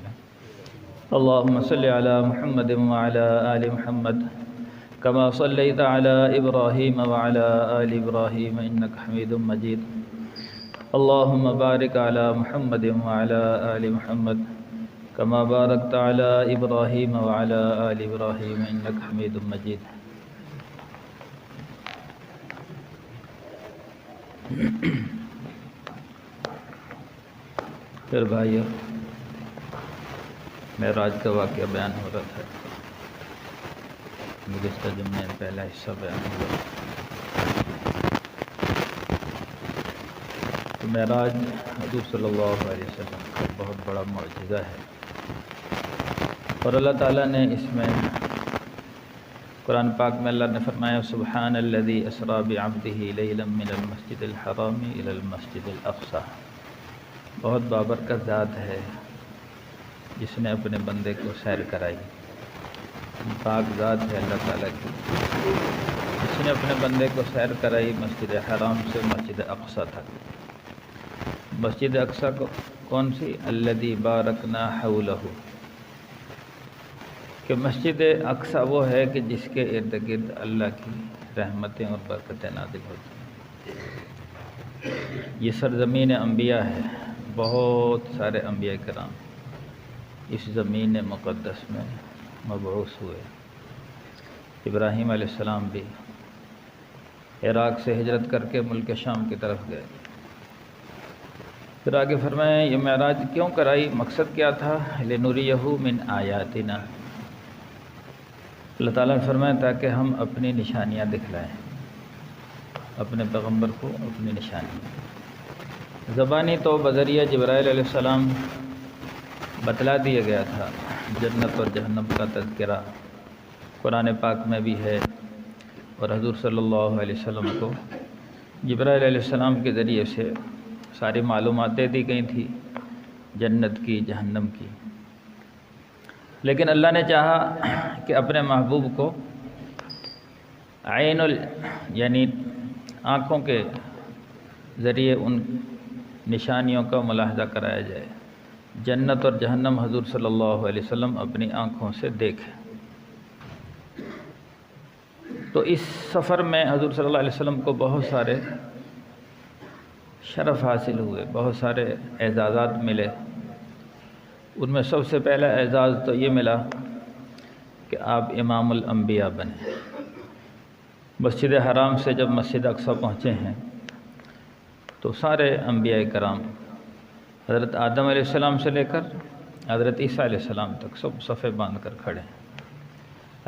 وسلم اللهم صل على محمد وعلى آل محمد كما صليت على إبراهيم وعلى آل إبراهيم إنك حميد مجيد اللهم بارك على محمد وعلى آل محمد كما باركت على إبراهيم وعلى آل إبراهيم إنك حميد مجيد پھر بھائیو معراج کا واقعہ بیان ہو رہا تھا، گزشتہ جمعے میں پہلا حصہ بیان ہوا۔ تو معراج حضور صلی اللہ علیہ وسلم کا بہت بڑا معجزہ ہے، اور اللہ تعالیٰ نے اس میں قرآن پاک میں اللہ نے فرمایا سبحان الذی اسری بعبدہ لیلا من المسجد الحرام الی المسجد الاقصی، بہت بابرکت ذات ہے جس نے اپنے بندے کو سیر کرائی، پاک ذات ہے اللہ تعالیٰ کی جس نے اپنے بندے کو سیر کرائی مسجد حرام سے مسجد اقصی تک۔ مسجد اقصی کو کون سی؟ الذی بارکنا حولہ، کہ مسجد اقصی وہ ہے کہ جس کے ارد گرد اللہ کی رحمتیں اور برکتیں نازل ہوتی ہیں۔ یہ سرزمین انبیاء ہے، بہت سارے انبیاء کرام اس زمین مقدس میں مبعوث ہوئے۔ ابراہیم علیہ السلام بھی عراق سے ہجرت کر کے ملک شام کی طرف گئے۔ پھر آگے فرمائیں یہ معراج کیوں کرائی، مقصد کیا تھا؟ لنریہ من آیاتنا، اللہ تعالیٰ نے فرمایا تاکہ ہم اپنی نشانیاں دکھلائیں، اپنے پیغمبر کو اپنی نشانیاں۔ زبانی تو بذریعہ جبرائیل علیہ السلام بتلا دیا گیا تھا، جنت اور جہنم کا تذکرہ قرآن پاک میں بھی ہے، اور حضور صلی اللہ علیہ وسلم کو جبرائیل علیہ السلام کے ذریعے سے ساری معلوماتیں دی گئی تھی جنت کی جہنم کی۔ لیکن اللہ نے چاہا کہ اپنے محبوب کو عین یعنی آنکھوں کے ذریعے ان نشانیوں کا ملاحظہ کرایا جائے، جنت اور جہنم حضور صلی اللہ علیہ وسلم اپنی آنکھوں سے دیکھیں۔ تو اس سفر میں حضور صلی اللہ علیہ وسلم کو بہت سارے شرف حاصل ہوئے، بہت سارے اعزازات ملے۔ ان میں سب سے پہلا اعزاز تو یہ ملا کہ آپ امام الانبیاء بنے۔ مسجد حرام سے جب مسجد اقصی پہنچے ہیں تو سارے انبیاء کرام حضرت آدم علیہ السلام سے لے کر حضرت عیسیٰ علیہ السلام تک سب صفے باندھ کر کھڑے ہیں۔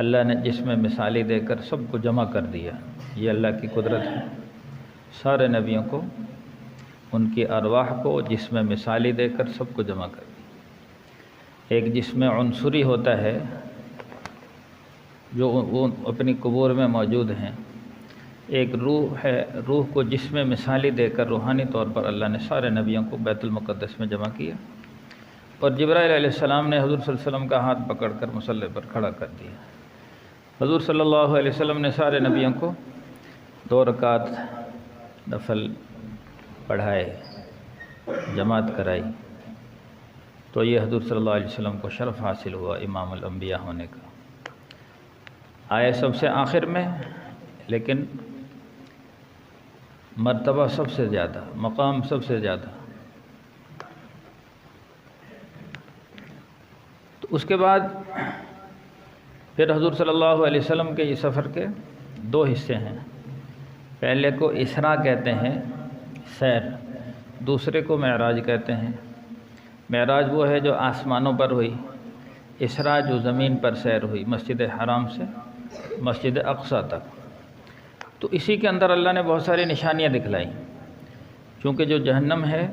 اللہ نے جس میں مثالی دے کر سب کو جمع کر دیا، یہ اللہ کی قدرت ہے۔ سارے نبیوں کو ان کی ارواح کو جس میں مثالی دے کر سب کو جمع کر دیا۔ ایک جسم عنصری ہوتا ہے جو وہ اپنی قبور میں موجود ہیں، ایک روح ہے، روح کو جسم مثالی دے کر روحانی طور پر اللہ نے سارے نبیوں کو بیت المقدس میں جمع کیا، اور جبرائیل علیہ السلام نے حضور صلی اللہ علیہ وسلم کا ہاتھ پکڑ کر مصلی پر کھڑا کر دیا۔ حضور صلی اللہ علیہ وسلم نے سارے نبیوں کو 2 رکعت نفل پڑھائے، جماعت کرائی، تو یہ حضور صلی اللہ علیہ وسلم کو شرف حاصل ہوا امام الانبیاء ہونے کا۔ آئے سب سے آخر میں، لیکن مرتبہ سب سے زیادہ، مقام سب سے زیادہ۔ تو اس کے بعد پھر حضور صلی اللہ علیہ وسلم کے یہ سفر کے 2 حصے ہیں، پہلے کو اسراء کہتے ہیں سیر، دوسرے کو معراج کہتے ہیں۔ معراج وہ ہے جو آسمانوں پر ہوئی، اسراء جو زمین پر سیر ہوئی مسجد حرام سے مسجد اقصی تک۔ تو اسی کے اندر اللہ نے بہت ساری نشانیاں دکھلائیں، چونکہ جو جہنم ہے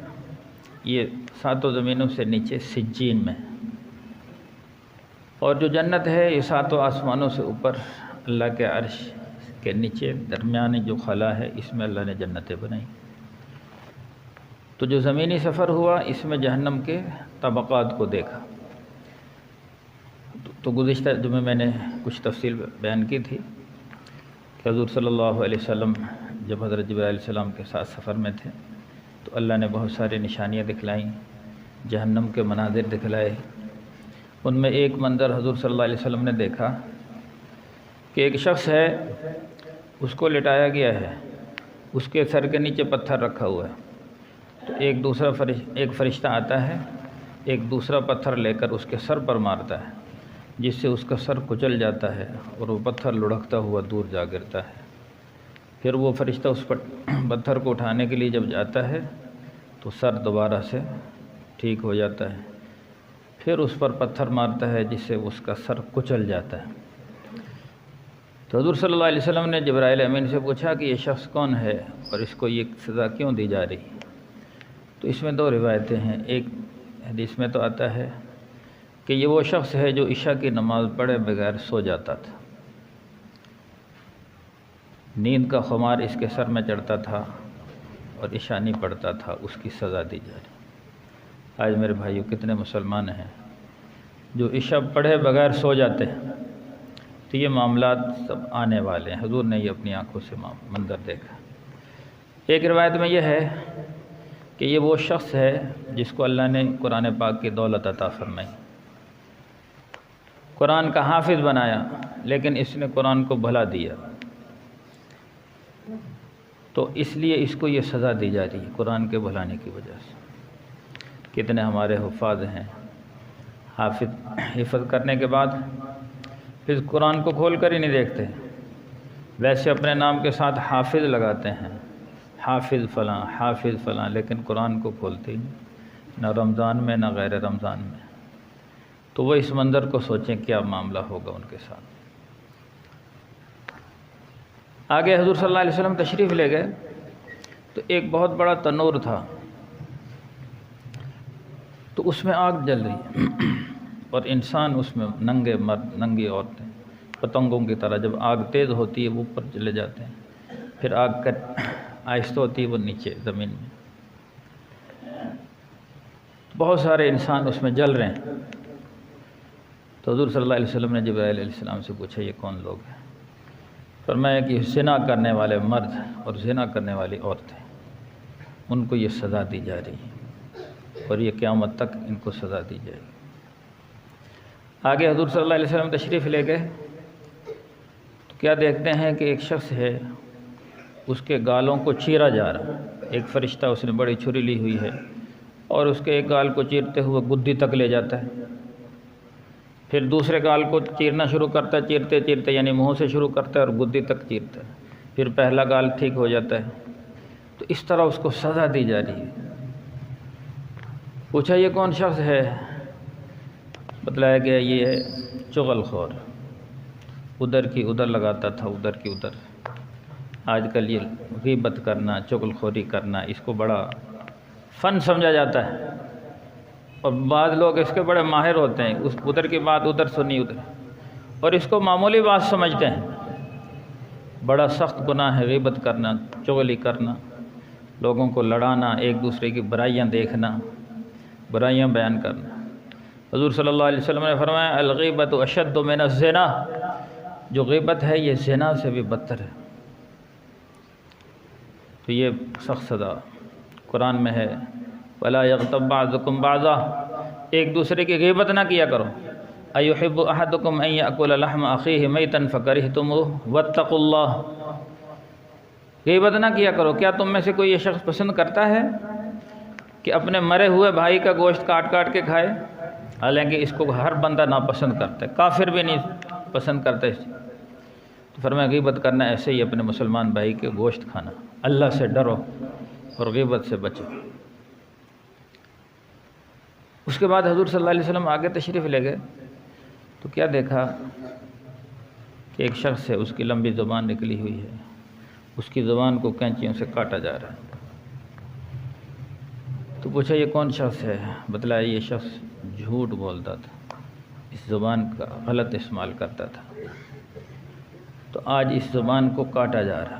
یہ 7 زمینوں سے نیچے سجین میں، اور جو جنت ہے یہ 7 آسمانوں سے اوپر اللہ کے عرش کے نیچے درمیانی جو خلا ہے اس میں اللہ نے جنتیں بنائیں۔ تو جو زمینی سفر ہوا اس میں جہنم کے طبقات کو دیکھا۔ تو گزشتہ جمعے میں نے کچھ تفصیل بیان کی تھی کہ حضور صلی اللہ علیہ وسلم جب حضرت جبرائیل علیہ السلام کے ساتھ سفر میں تھے تو اللہ نے بہت ساری نشانیاں دکھلائیں، جہنم کے مناظر دکھلائے، ان میں ایک منظر حضور صلی اللہ علیہ وسلم نے دیکھا کہ ایک شخص ہے، اس کو لٹایا گیا ہے، اس کے سر کے نیچے پتھر رکھا ہوا ہے، تو ایک فرشتہ آتا ہے، ایک دوسرا پتھر لے کر اس کے سر پر مارتا ہے، جس سے اس کا سر کچل جاتا ہے اور وہ پتھر لڑھکتا ہوا دور جا گرتا ہے۔ پھر وہ فرشتہ اس پتھر کو اٹھانے کے لیے جب جاتا ہے تو سر دوبارہ سے ٹھیک ہو جاتا ہے، پھر اس پر پتھر مارتا ہے جس سے اس کا سر کچل جاتا ہے۔ تو حضور صلی اللہ علیہ وسلم نے جبرائیل امین سے پوچھا کہ یہ شخص کون ہے اور اس کو یہ سزا کیوں دی جا رہی؟ تو اس میں دو روایتیں ہیں۔ ایک حدیث میں تو آتا ہے کہ یہ وہ شخص ہے جو عشاء کی نماز پڑھے بغیر سو جاتا تھا، نیند کا خمار اس کے سر میں چڑھتا تھا اور عشاء نہیں پڑھتا تھا، اس کی سزا دی جا رہی۔ آج میرے بھائیوں کتنے مسلمان ہیں جو عشاء پڑھے بغیر سو جاتے ہیں؟ تو یہ معاملات سب آنے والے ہیں، حضور نے یہ اپنی آنکھوں سے منظر دیکھا۔ ایک روایت میں یہ ہے کہ یہ وہ شخص ہے جس کو اللہ نے قرآن پاک کی دولت عطا فرمائی، قرآن کا حافظ بنایا، لیکن اس نے قرآن کو بھلا دیا، تو اس لیے اس کو یہ سزا دی جا رہی ہے قرآن کے بھلانے کی وجہ سے۔ کتنے ہمارے حفاظ ہیں، حفظ کرنے کے بعد پھر قرآن کو کھول کر ہی نہیں دیکھتے، ویسے اپنے نام کے ساتھ حافظ لگاتے ہیں، حافظ فلاں حافظ فلاں، لیکن قرآن کو کھولتے ہی نہیں، نہ رمضان میں نہ غیر رمضان میں۔ تو وہ اس منظر کو سوچیں کیا معاملہ ہوگا ان کے ساتھ۔ آگے حضور صلی اللہ علیہ وسلم تشریف لے گئے تو ایک بہت بڑا تنور تھا، تو اس میں آگ جل رہی ہے اور انسان اس میں ننگے مرد ننگی عورتیں پتنگوں کی طرح، جب آگ تیز ہوتی ہے وہ اوپر چلے جاتے ہیں، پھر آگ آہستہ ہوتی ہے وہ نیچے زمین میں، بہت سارے انسان اس میں جل رہے ہیں۔ تو حضور صلی اللہ علیہ وسلم نے جبرائیل علیہ السلام سے پوچھا یہ کون لوگ ہیں؟ فرمایا کہ زنا کرنے والے مرد اور زنا کرنے والی عورتیں، ان کو یہ سزا دی جا رہی ہے اور یہ قیامت تک ان کو سزا دی جائے گی۔ آگے حضور صلی اللہ علیہ وسلم تشریف لے گئے تو کیا دیکھتے ہیں کہ ایک شخص ہے، اس کے گالوں کو چیرا جا رہا، ایک فرشتہ اس نے بڑی چھری لی ہوئی ہے اور اس کے ایک گال کو چیرتے ہوئے گدی تک لے جاتا ہے، پھر دوسرے گال کو چیرنا شروع کرتا ہے، چیرتے چیرتے یعنی منہ سے شروع کرتا ہے اور گدی تک چیرتا ہے، پھر پہلا گال ٹھیک ہو جاتا ہے۔ تو اس طرح اس کو سزا دی جا رہی ہے۔ پوچھا یہ کون شخص ہے؟ بتلایا گیا یہ ہے چغل خور، ادھر کی ادھر لگاتا تھا، ادھر کی ادھر۔ آج کل یہ غیبت کرنا، چغل خوری کرنا، اس کو بڑا فن سمجھا جاتا ہے، اور بعض لوگ اس کے بڑے ماہر ہوتے ہیں، اس ادھر کی بات ادھر سنی ادھر، اور اس کو معمولی بات سمجھتے ہیں۔ بڑا سخت گناہ ہے غیبت کرنا، چغلی کرنا، لوگوں کو لڑانا، ایک دوسرے کی برائیاں دیکھنا، برائیاں بیان کرنا۔ حضور صلی اللہ علیہ وسلم نے فرمایا الغیبۃ اشد من الزنا، جو غیبت ہے یہ زنا سے بھی بدتر ہے۔ تو یہ سخت سزا قرآن میں ہے، وَلَا يَغْتَبْ بَعْضُكُمْ بَعْضًا، ایک دوسرے کی غیبت نہ کیا کرو۔ أَيُحِبُّ أَحَدُكُمْ أَن يَأْكُلَ لَحْمَ أَخِيهِ مَيْتًا فَكَرِهْتُمُوهُ وَاتَّقُوا اللَّهَ، غیبت نہ کیا کرو۔ کیا تم میں سے کوئی یہ شخص پسند کرتا ہے کہ اپنے مرے ہوئے بھائی کا گوشت کاٹ کاٹ کے کھائے؟ حالانکہ اس کو ہر بندہ ناپسند کرتا ہے، کافر بھی نہیں پسند کرتا اس۔ تو فرمایا غیبت کرنا ایسے ہی اپنے مسلمان بھائی کے گوشت کھانا۔ اللہ سے ڈرو اور غیبت سے بچو۔ اس کے بعد حضور صلی اللہ علیہ وسلم آگے تشریف لے گئے تو کیا دیکھا کہ ایک شخص ہے، اس کی لمبی زبان نکلی ہوئی ہے، اس کی زبان کو کینچیوں سے کاٹا جا رہا ہے۔ تو پوچھا یہ کون شخص ہے؟ بتلایا یہ شخص جھوٹ بولتا تھا، اس زبان کا غلط استعمال کرتا تھا، تو آج اس زبان کو کاٹا جا رہا۔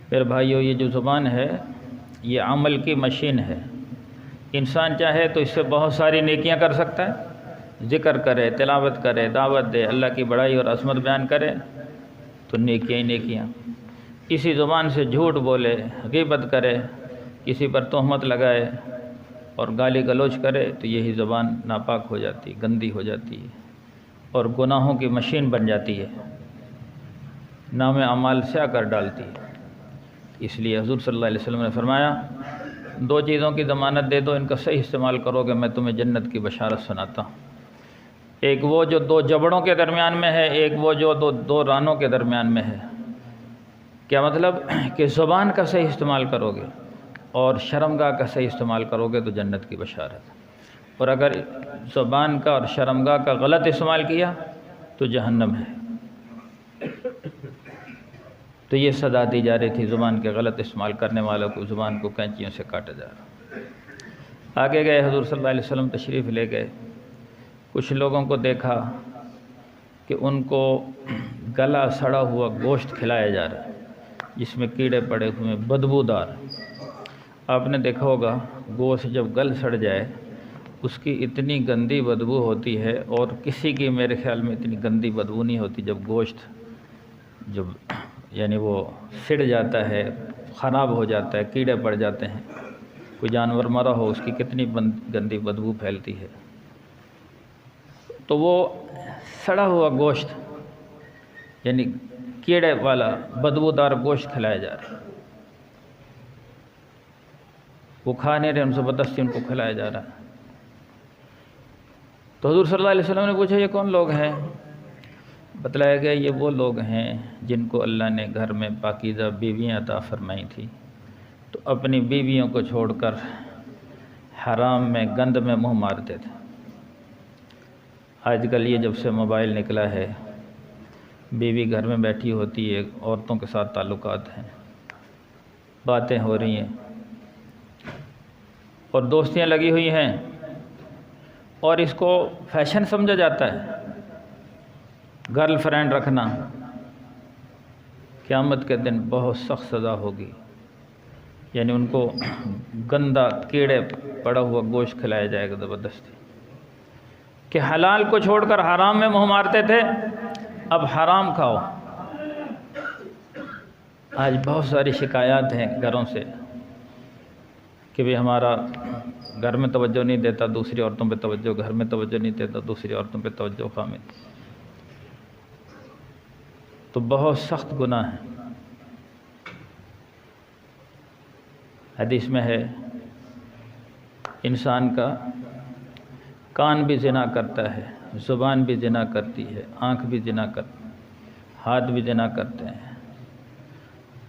پھر بھائیو یہ جو زبان ہے یہ عمل کی مشین ہے، انسان چاہے تو اس سے بہت ساری نیکیاں کر سکتا ہے، ذکر کرے، تلاوت کرے، دعوت دے، اللہ کی بڑائی اور عظمت بیان کرے تو نیکیاں ہی نیکیاں۔ اسی زبان سے جھوٹ بولے، غیبت کرے، کسی پر تہمت لگائے، اور گالی گلوچ کرے تو یہی زبان ناپاک ہو جاتی، گندی ہو جاتی ہے اور گناہوں کی مشین بن جاتی ہے، نام اعمال سیاہ کر ڈالتی ہے۔ اس لیے حضور صلی اللہ علیہ وسلم نے فرمایا 2 چیزوں کی ضمانت دے دو، ان کا صحیح استعمال کرو گے میں تمہیں جنت کی بشارت سناتا ہوں۔ ایک وہ جو 2 جبڑوں کے درمیان میں ہے، ایک وہ جو 2 رانوں کے درمیان میں ہے۔ کیا مطلب کہ زبان کا صحیح استعمال کرو گے اور شرمگاہ کا صحیح استعمال کرو گے تو جنت کی بشارت، اور اگر زبان کا اور شرمگاہ کا غلط استعمال کیا تو جہنم ہے۔ تو یہ سزا دی جا رہی تھی زبان کے غلط استعمال کرنے والوں کو، زبان کو کینچیوں سے کاٹا جا رہا۔ آگے گئے، حضور صلی اللہ علیہ وسلم تشریف لے گئے، کچھ لوگوں کو دیکھا کہ ان کو گلا سڑا ہوا گوشت کھلایا جا رہا ہے جس میں کیڑے پڑے ہوئے، بدبودار۔ آپ نے دیکھا ہوگا گوشت جب گل سڑ جائے اس کی اتنی گندی بدبو ہوتی ہے، اور کسی کی میرے خیال میں اتنی گندی بدبو نہیں ہوتی جب گوشت یعنی وہ سڑ جاتا ہے، خراب ہو جاتا ہے، کیڑے پڑ جاتے ہیں، کوئی جانور مرا ہو اس کی کتنی گندی بدبو پھیلتی ہے۔ تو وہ سڑا ہوا گوشت یعنی کیڑے والا بدبودار گوشت کھلایا جا رہا ہے، وہ کھا نہیں رہے، ان زبردستی ان کو کھلایا جا رہا ہے۔ تو حضور صلی اللہ علیہ وسلم نے پوچھا یہ کون لوگ ہیں؟ بتلایا گیا یہ وہ لوگ ہیں جن کو اللہ نے گھر میں پاکیزہ بیویاں عطا فرمائی تھی، تو اپنی بیویوں کو چھوڑ کر حرام میں گند میں منہ مارتے تھے۔ آج کل یہ جب سے موبائل نکلا ہے، بیوی گھر میں بیٹھی ہوتی ہے، عورتوں کے ساتھ تعلقات ہیں، باتیں ہو رہی ہیں اور دوستیاں لگی ہوئی ہیں، اور اس کو فیشن سمجھا جاتا ہے گرل فرینڈ رکھنا۔ قیامت کے دن بہت سخت سزا ہوگی، یعنی ان کو گندا کیڑے پڑا ہوا گوشت کھلایا جائے گا زبردستی، کہ حلال کو چھوڑ کر حرام میں منہ مارتے تھے، اب حرام کھاؤ۔ آج بہت ساری شکایات ہیں گھروں سے کہ بھی ہمارا گھر میں توجہ نہیں دیتا، دوسری عورتوں پہ توجہ، گھر میں توجہ نہیں دیتا، دوسری عورتوں پہ توجہ خامل۔ تو بہت سخت گناہ ہے۔ حدیث میں ہے انسان کا کان بھی زنا کرتا ہے، زبان بھی زنا کرتی ہے، آنکھ بھی زنا کرتی ہے، ہاتھ بھی زنا کرتے ہیں،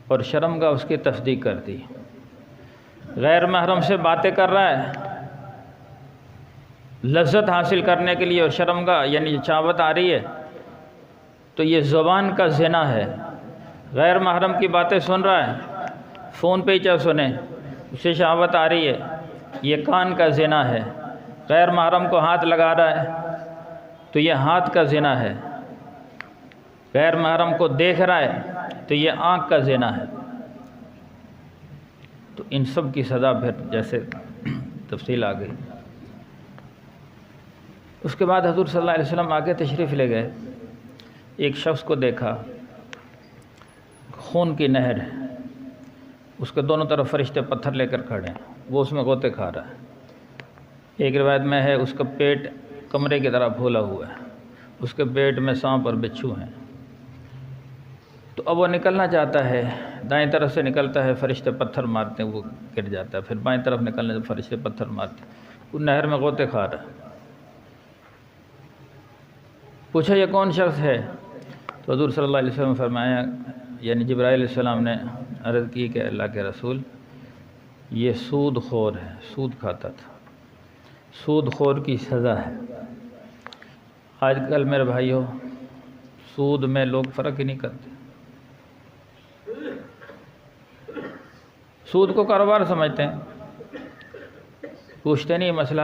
اور شرمگاہ اس کی تصدیق کرتی ہے۔ غیر محرم سے باتیں کر رہا ہے لذت حاصل کرنے کے لیے، اور شرمگاہ یعنی چاوت آ رہی ہے، تو یہ زبان کا زنا ہے۔ غیر محرم کی باتیں سن رہا ہے، فون پہ ہی چاہے سنیں، اسے شہوت آ رہی ہے، یہ کان کا زنا ہے۔ غیر محرم کو ہاتھ لگا رہا ہے تو یہ ہاتھ کا زنا ہے۔ غیر محرم کو دیکھ رہا ہے تو یہ آنکھ کا زنا ہے۔ تو ان سب کی سزا پھر جیسے تفصیل آ گئی۔ اس کے بعد حضور صلی اللہ علیہ وسلم آگے تشریف لے گئے، ایک شخص کو دیکھا، خون کی نہر ہے، اس کے دونوں طرف فرشتے پتھر لے کر کھڑے ہیں، وہ اس میں غوطے کھا رہا ہے۔ ایک روایت میں ہے اس کا پیٹ کمرے کی طرح پھولا ہوا ہے، اس کے پیٹ میں سانپ اور بچھو ہیں۔ تو اب وہ نکلنا چاہتا ہے، دائیں طرف سے نکلتا ہے، فرشتے پتھر مارتے ہیں، وہ گر جاتا ہے، پھر بائیں طرف نکلنے سے فرشتے پتھر مارتے ہیں، وہ نہر میں غوطے کھا رہا ہے۔ پوچھا یہ کون شخص ہے؟ تو حضور صلی اللہ علیہ وسلم نے فرمایا، یعنی جبرائیل علیہ السلام نے عرض کی کہ اللہ کے رسول یہ سود خور ہے، سود کھاتا تھا، سود خور کی سزا ہے۔ آج کل میرے بھائیو سود میں لوگ فرق ہی نہیں کرتے، سود کو کاروبار سمجھتے ہیں، پوچھتے نہیں مسئلہ۔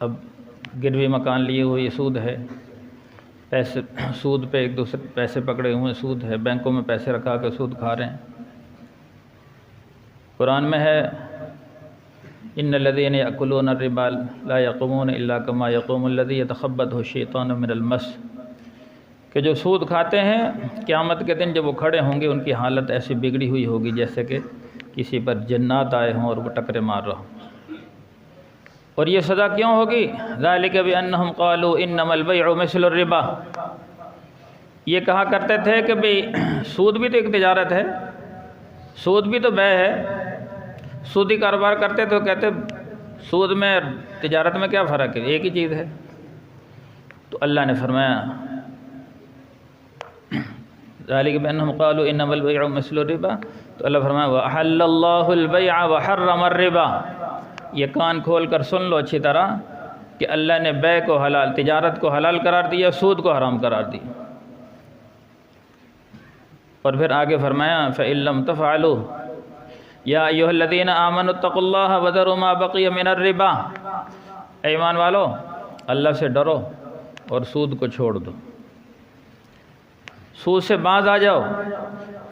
اب گروی مکان لیے ہوئے یہ سود ہے، پیسے سود پہ ایک دوسرے پیسے پکڑے ہوئے سود ہے، بینکوں میں پیسے رکھا کے سود کھا رہے ہیں۔ قرآن میں ہے ان الذین یأکلون الربا لا یقومون الا کما یقوم الذی یتخبطہ الشیطان من المس، کہ جو سود کھاتے ہیں قیامت کے دن جب وہ کھڑے ہوں گے ان کی حالت ایسی بگڑی ہوئی ہوگی جیسے کہ کسی پر جنات آئے ہوں اور وہ ٹکرے مار رہا ہوں۔ اور یہ سزا کیوں ہوگی؟ ذالک بانہم قالوا انما البیع مثل الربا، یہ کہا کرتے تھے کہ بھئی سود بھی تو ایک تجارت ہے، سود بھی تو بیع ہے، سودی کاروبار کرتے تو کہتے سود میں تجارت میں کیا فرق ہے، ایک ہی چیز ہے۔ تو اللہ نے فرمایا ذالک بانہم قالوا انما البیع مثل الربا، تو اللہ فرمایا وَأَحَلَّ اللَّهُ الْبَيْعَ وَحَرَّمَ الرِّبَا، یہ کان کھول کر سن لو اچھی طرح کہ اللہ نے بیع کو حلال، تجارت کو حلال قرار دیا، سود کو حرام قرار دیا۔ اور پھر آگے فرمایا فَإِن لَّمْ تَفْعَلُوا يَا أَيُّهَا الَّذِينَ آمَنُوا اتَّقُوا اللَّهَ وَذَرُوا مَا بَقِيَ مِنَ الرِّبَا، اے ایمان والو اللہ سے ڈرو اور سود کو چھوڑ دو، سود سے باز آ جاؤ۔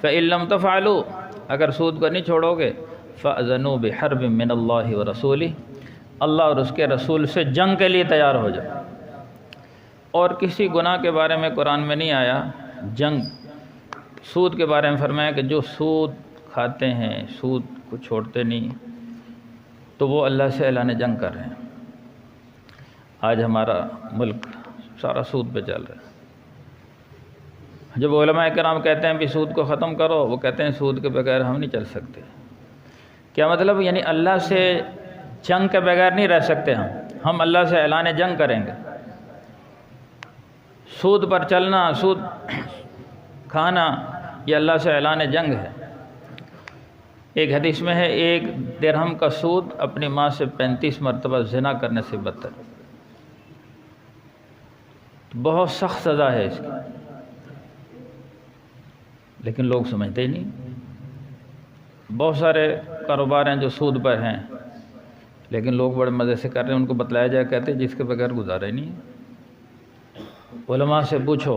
فَإِن لَّمْ تَفْعَلُوا، اگر سود کو نہیں چھوڑو گے فَأْذَنُوا بِحَرْبٍ مِّنَ اللَّهِ وَرَسُولِهِ، اللہ اور اس کے رسول سے جنگ کے لیے تیار ہو جاؤ۔ اور کسی گناہ کے بارے میں قرآن میں نہیں آیا جنگ، سود کے بارے میں فرمایا کہ جو سود کھاتے ہیں، سود کو چھوڑتے نہیں، تو وہ اللہ سے اعلان جنگ کر رہے ہیں۔ آج ہمارا ملک سارا سود پہ چل رہا ہے۔ جب علماء کرام کہتے ہیں بھی سود کو ختم کرو، وہ کہتے ہیں سود کے بغیر ہم نہیں چل سکتے۔ کیا مطلب؟ یعنی اللہ سے جنگ کے بغیر نہیں رہ سکتے ہم اللہ سے اعلان جنگ کریں گے۔ سود پر چلنا، سود کھانا، یہ اللہ سے اعلان جنگ ہے۔ ایک حدیث میں ہے ایک درہم کا سود اپنی ماں سے 35 مرتبہ زنا کرنے سے بدتر، بہت سخت سزا ہے اس کی، لیکن لوگ سمجھتے ہی نہیں۔ بہت سارے کاروبار ہیں جو سود پر ہیں، لیکن لوگ بڑے مزے سے کر رہے ہیں، ان کو بتلایا جائے کہتے ہیں جس کے بغیر گزارا ہی نہیں ہے۔ علماء سے پوچھو،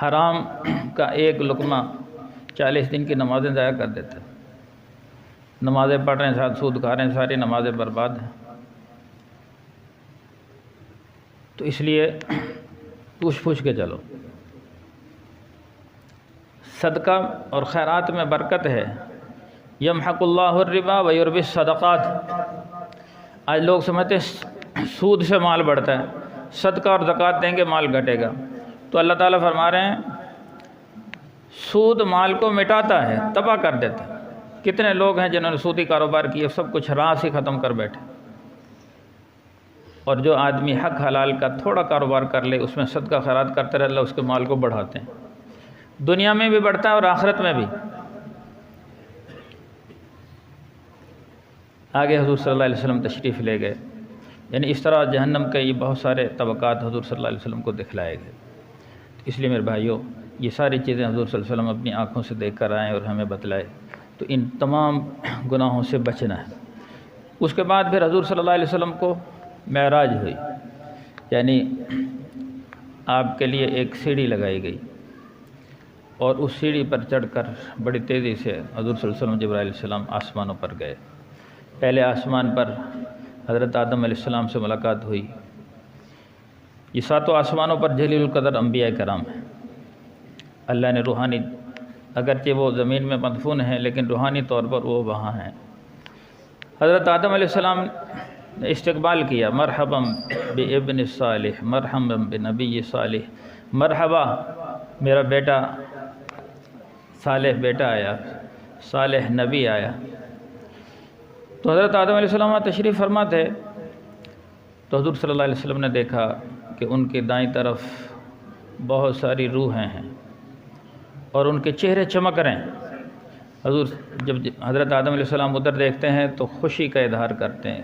حرام کا ایک لقمہ 40 دن کی نمازیں ضائع کر دیتا ہے۔ نمازیں پڑھ رہے ہیں، ساتھ سود کھا رہے ہیں، ساری نمازیں برباد ہیں۔ تو اس لیے پوچھ پوچھ کے چلو۔ صدقہ اور خیرات میں برکت ہے۔ یمحق اللہ الربا ویربی الصدقات۔ آج لوگ سمجھتے ہیں سود سے مال بڑھتا ہے، صدقہ اور زکوٰۃ دیں گے مال گھٹے گا، تو اللہ تعالیٰ فرما رہے ہیں سود مال کو مٹاتا ہے، تباہ کر دیتا ہے۔ کتنے لوگ ہیں جنہوں نے سودی کاروبار کیے، سب کچھ راس ہی ختم کر بیٹھے۔ اور جو آدمی حق حلال کا تھوڑا کاروبار کر لے، اس میں صدقہ خیرات کرتے رہے، اللہ اس کے مال کو بڑھاتے ہیں، دنیا میں بھی بڑھتا ہے اور آخرت میں بھی۔ آگے حضور صلی اللہ علیہ وسلم تشریف لے گئے، یعنی اس طرح جہنم کے یہ بہت سارے طبقات حضور صلی اللہ علیہ وسلم کو دکھلائے گئے۔ اس لیے میرے بھائیوں، یہ ساری چیزیں حضور صلی اللہ علیہ وسلم اپنی آنکھوں سے دیکھ کر آئیں اور ہمیں بتلائے، تو ان تمام گناہوں سے بچنا ہے۔ اس کے بعد پھر حضور صلی اللہ علیہ وسلم کو معراج ہوئی، یعنی آپ کے لیے ایک سیڑھی لگائی گئی، اور اس سیڑھی پر چڑھ کر بڑی تیزی سے حضور صلی اللہ علیہ وسلم جبرائیل علیہ السلام آسمانوں پر گئے۔ پہلے آسمان پر حضرت آدم علیہ السلام سے ملاقات ہوئی۔ یہ ساتوں آسمانوں پر جلیل القدر انبیاء کرام ہیں۔ اللہ نے روحانی، اگرچہ وہ زمین میں مدفون ہیں، لیکن روحانی طور پر وہ وہاں ہیں۔ حضرت آدم علیہ السلام نے استقبال کیا، مرحبا بابن صالح، مرحبا بنبی صالح، مرحبا میرا بیٹا صالح بیٹا آیا، صالح نبی آیا۔ تو حضرت آدم علیہ السلام تشریف فرما تھے، تو حضور صلی اللہ علیہ وسلم نے دیکھا کہ ان کی دائیں طرف بہت ساری روحیں ہیں اور ان کے چہرے چمک رہے ہیں۔ حضور جب حضرت آدم علیہ السلام ادھر دیکھتے ہیں تو خوشی کا اظہار کرتے ہیں،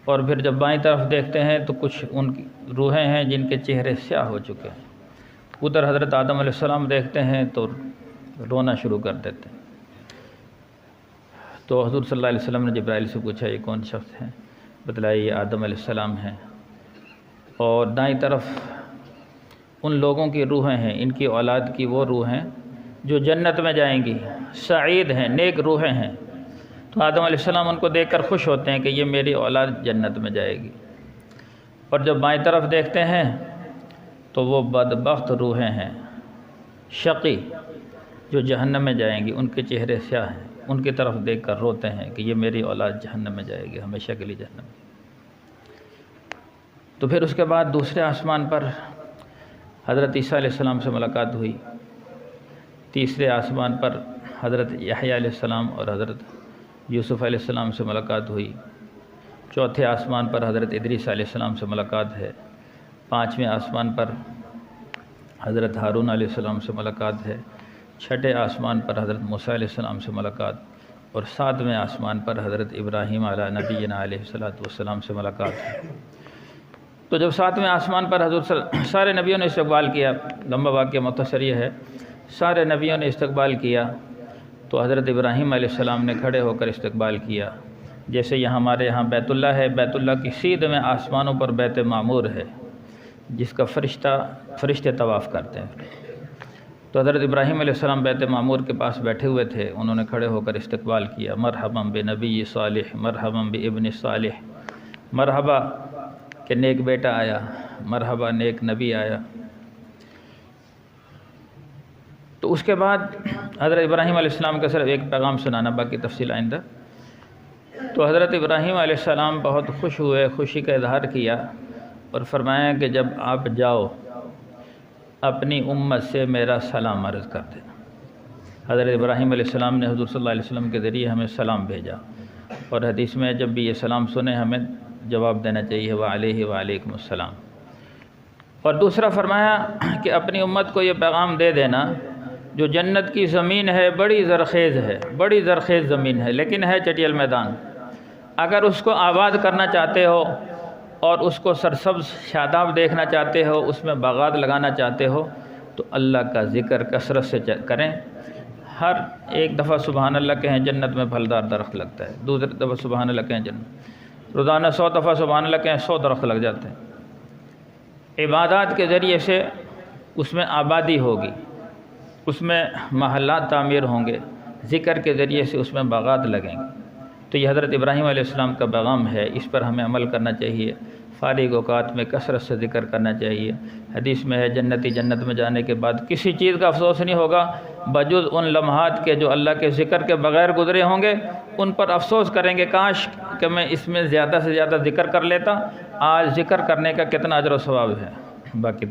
اور پھر جب بائیں طرف دیکھتے ہیں تو کچھ ان کی روحیں ہیں جن کے چہرے سیاہ ہو چکے ہیں۔ ادھر حضرت آدم علیہ السلام دیکھتے ہیں تو رونا شروع کر دیتے ہیں۔ تو حضور صلی اللہ علیہ وسلم نے جبرائیل سے پوچھا یہ کون شخص ہیں؟ بتلایا یہ آدم علیہ السلام ہیں، اور دائیں طرف ان لوگوں کی روحیں ہیں، ان کی اولاد کی وہ روحیں جو جنت میں جائیں گی، سعید ہیں، نیک روحیں ہیں۔ تو آدم علیہ السلام ان کو دیکھ کر خوش ہوتے ہیں کہ یہ میری اولاد جنت میں جائے گی۔ اور جب بائیں طرف دیکھتے ہیں تو وہ بدبخت روحیں ہیں، شقی، جو جہنم میں جائیں گی ان کے چہرے سیاہ ہیں، ان کی طرف دیکھ کر روتے ہیں کہ یہ میری اولاد جہنم میں جائے گی، ہمیشہ کے لیے جہنم میں۔ تو پھر اس کے بعد دوسرے آسمان پر حضرت عیسیٰ علیہ السلام سے ملاقات ہوئی، تیسرے آسمان پر حضرت یحییٰ علیہ السلام اور حضرت یوسف علیہ السلام سے ملاقات ہوئی، چوتھے آسمان پر حضرت ادریس علیہ السلام سے ملاقات ہے، پانچویں آسمان پر حضرت ہارون علیہ السلام سے ملاقات ہے، چھٹے آسمان پر حضرت موسیٰ علیہ السلام سے ملاقات، اور ساتویں آسمان پر حضرت ابراہیم علیہ نبینا علیہ السلام سے ملاقات ہے۔ تو جب ساتویں آسمان پر حضور سارے نبیوں نے استقبال کیا، لمبا واقعہ مختصر یہ ہے، سارے نبیوں نے استقبال کیا تو حضرت ابراہیم علیہ السلام نے کھڑے ہو کر استقبال کیا، جیسے ہمارے یہاں بیت اللہ ہے، بیت اللہ کی سیدھ میں آسمانوں پر بیت معمور ہے جس کا فرشتے طواف کرتے ہیں۔ تو حضرت ابراہیم علیہ السلام بیت معمور کے پاس بیٹھے ہوئے تھے، انہوں نے کھڑے ہو کر استقبال کیا، مرحبا بنبی صالح، مرحبا بابن صالح، مرحبا کہ نیک بیٹا آیا، مرحبا نیک نبی آیا۔ تو اس کے بعد حضرت ابراہیم علیہ السلام کا صرف ایک پیغام سنانا، باقی تفصیل آئندہ۔ تو حضرت ابراہیم علیہ السلام بہت خوش ہوئے، خوشی کا اظہار کیا اور فرمایا کہ جب آپ جاؤ اپنی امت سے میرا سلام عرض کر دینا۔ حضرت ابراہیم علیہ السلام نے حضور صلی اللہ علیہ وسلم کے ذریعے ہمیں سلام بھیجا، اور حدیث میں جب بھی یہ سلام سنیں ہمیں جواب دینا چاہیے وعلیہ وعلیکم السلام۔ اور دوسرا فرمایا کہ اپنی امت کو یہ پیغام دے دینا، جو جنت کی زمین ہے بڑی زرخیز ہے، بڑی زرخیز زمین ہے، لیکن ہے چٹیل میدان، اگر اس کو آباد کرنا چاہتے ہو اور اس کو سرسبز شاداب دیکھنا چاہتے ہو، اس میں باغات لگانا چاہتے ہو تو اللہ کا ذکر کثرت سے کریں۔ ہر ایک دفعہ سبحان اللہ کہیں جنت میں پھلدار درخت لگتا ہے، دوسری دفعہ سبحان اللہ کہیں جنت، روزانہ 100 دفعہ سبحان اللہ کہیں 100 درخت لگ جاتے ہیں۔ عبادات کے ذریعے سے اس میں آبادی ہوگی، اس میں محلات تعمیر ہوں گے، ذکر کے ذریعے سے اس میں باغات لگیں گے۔ تو یہ حضرت ابراہیم علیہ السلام کا پیغام ہے، اس پر ہمیں عمل کرنا چاہیے، فارغ اوقات میں کثرت سے ذکر کرنا چاہیے۔ حدیث میں ہے جنتی جنت میں جانے کے بعد کسی چیز کا افسوس نہیں ہوگا بجز ان لمحات کے جو اللہ کے ذکر کے بغیر گزرے ہوں گے، ان پر افسوس کریں گے کاش کہ میں اس میں زیادہ سے زیادہ ذکر کر لیتا۔ آج ذکر کرنے کا کتنا اجر و ثواب ہے، باقی